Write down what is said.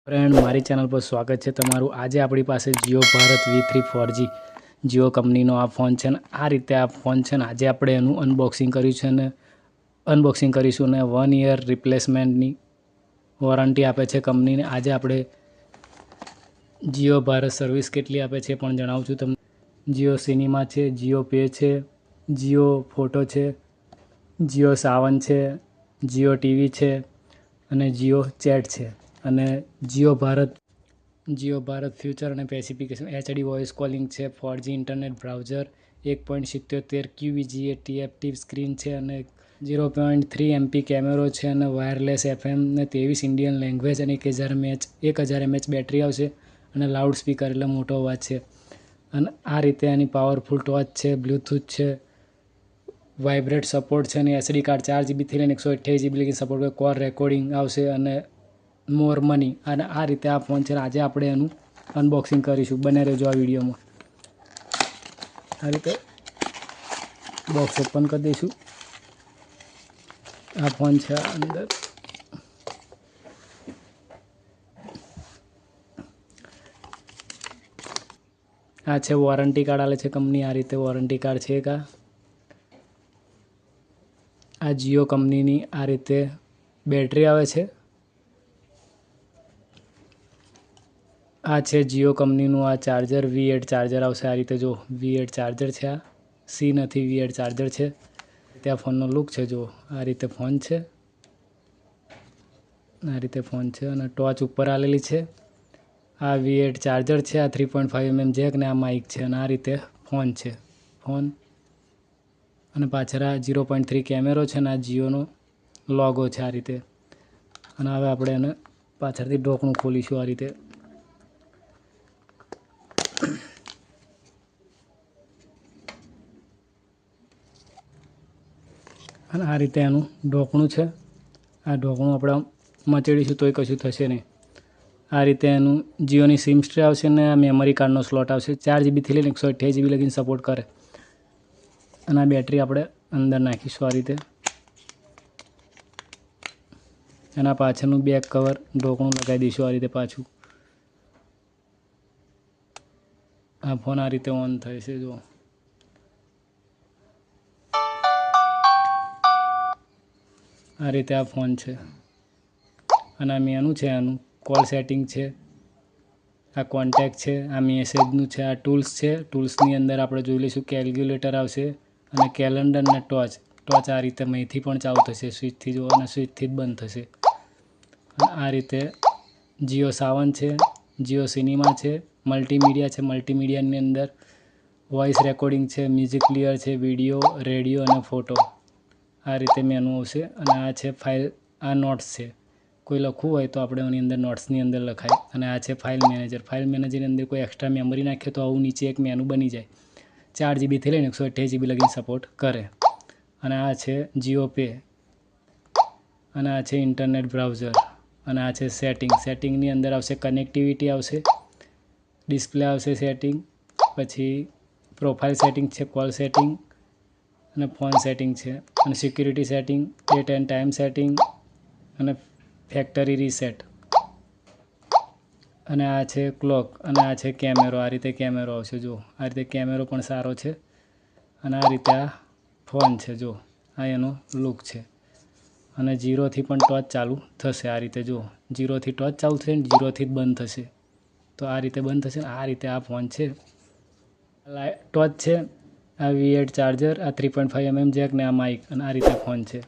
Friend, મારી channel પર સ્વાગત છે તમારું। આજે આપણી પાસે જીઓ ભારત V3 4G જીઓ કંપનીનો આ ફોન છે ને આ રીતે આ ફોન છે ને આજે આપણે એનું અનબોક્સિંગ કર્યું છે ને અનબોક્સિંગ કરીશું ને 1 યર રિપ્લેસમેન્ટની વોરંટી આપે છે કંપનીને। આજે આપણે જીઓ ભારત સર્વિસ કેટલી આપે છે પણ જણાવું છું તમને। જીઓ સિનેમા છે, જીઓ પે છે, જીઓ ફોટો છે, જીઓ સાવન છે, જીઓ ટીવી છે અને જીઓ ચેટ છે અને જીઓ ભારત ફ્યુચર અને સ્પેસિફિકેશન HD વોઇસ કોલિંગ છે, 4G internet browser, 1.77 QVGA TFT screen છે અને 0.3 MP કેમેરો છે અને વાયરલેસ FM ને 23 ઇન્ડિયન લેંગ્વેજ અને 1000 mAh બેટરી આવશે અને લાઉડ સ્પીકર એટલે મોટો અવાજ છે અને આ રીતે આની પાવરફુલ ટોચ છે, બ્લૂટૂથ છે, વાઇબ્રેટ સપોર્ટ છે અને SD કાર્ડ 4GB થી લઈને 128GB લગી સપોર્ટ કરે, કોલ રેકોર્ડિંગ આવશે અને મોર મની। અને આ રીતે આ ફોન છે આજે આપણે એનું અનબોક્સિંગ કરીશું। બને રહેજો આ વિડીયોમાં। આ રીતે બોક્સ ઓપન કરી દઈશું। આ ફોન છે અંદર આ છે વોરંટી કાર્ડ આલે છે કંપની। આ રીતે વોરંટી કાર્ડ છે એક આ જીઓ કંપનીની આ રીતે બેટરી આવે છે। આ છે જીઓ કંપનીનું આ ચાર્જર V8 ચાર્જર આવશે। આ રીતે જો V8 ચાર્જર છે, આ સી નથી V8 ચાર્જર છે। ત્યાં ફોનનો લુક છે જો આ રીતે ફોન છે, આ રીતે ફોન છે અને ટોચ ઉપર આલેલી છે। આ V8 ચાર્જર છે, આ 3.5mm જેક ને આ માઇક છે અને આ રીતે ફોન છે ફોન અને પાછળ આ 0.3 કેમેરો છે અને આ જીઓનો લોગો છે આ રીતે। અને હવે આપણે એને પાછળથી ઢોકણું ખોલીશું આ રીતે। અને આ રીતે એનું ઢોકણું છે। આ ઢોકણું આપણે મચેડીશું તોય કશું થશે નહીં। આ રીતે એનું જીઓની સિમ સ્ટ્રે આવશે ને આ મેમરી કાર્ડનો સ્લોટ આવશે। 4GB થી લઈને 128GB લગીને સપોર્ટ કરે અને આ બેટરી આપણે અંદર નાખીશું આ રીતે। એના પાછળનું બેક કવર ઢોકણું લગાવી દઈશું આ રીતે પાછું। આ ફોન આ રીતે ઓન થાય છે જો આ રીતે આ ફોન છે અને આ મેનુ છે, આનું કોલ સેટિંગ છે, આ કોન્ટેક્ટ છે, આ મેસેજનું છે, આ ટૂલ્સ છે। ટૂલ્સની અંદર આપણે જોઈ લઈશું કેલ્ક્યુલેટર આવશે અને કેલેન્ડર ને ટોચ આ રીતે અહીંથી પણ ચાલુ થશે સ્વિચથી જો અને સ્વિચથી જ બંધ થશે। આ રીતે જીઓ સાવન છે, જીઓ સિનેમા છે, મલ્ટીમીડિયા છે, મલ્ટીમીડિયાની અંદર વોઇસ રેકોર્ડિંગ છે, મ્યુઝિક પ્લેયર છે, વિડીયો, રેડિયો અને ફોટો આ રીતે મેનુ આવશે। અને આ છે ફાઇલ, આ નોટ્સ છે, કોઈ લખવું હોય તો આપણે એની અંદર નોટ્સની અંદર લખાય। અને આ છે ફાઇલ મેનેજર, ફાઇલ મેનેજરની અંદર કોઈ એક્સ્ટ્રા મેમરી નાખીએ તો આવું નીચે એક મેનુ બની જાય। 4GB થી લઈને 128GB લગીને સપોર્ટ કરે। અને આ છે જીઓ પે અને આ છે ઇન્ટરનેટ બ્રાઉઝર અને આ છે સેટિંગની અંદર આવશે કનેક્ટિવિટી આવશે, ડિસ્પ્લે આવશે સેટિંગ, પછી પ્રોફાઇલ સેટિંગ છે, કોલ સેટિંગ અને ફોન સેટિંગ છે અને security setting, date end time setting અને ફેક્ટરી રીસેટ અને આ છે ક્લોક અને આ છે કેમેરો। આ રીતે કેમેરો આવશે જો આ રીતે કેમેરો પણ સારો છે અને આ રીતે આ ફોન છે જો આ એનો લુક છે। અને 0થી પણ ટોચ ચાલુ થશે આ રીતે જો 0થી ટોચ ચાલુ થશે ને 0થી જ બંધ થશે તો આ રીતે બંધ થશે ને આ રીતે આ ફોન છે। ટોચ છે, આ V8 ચાર્જર, આ 3.5mm જેક ને આ માઇક અને આ રીતે ફોન છે।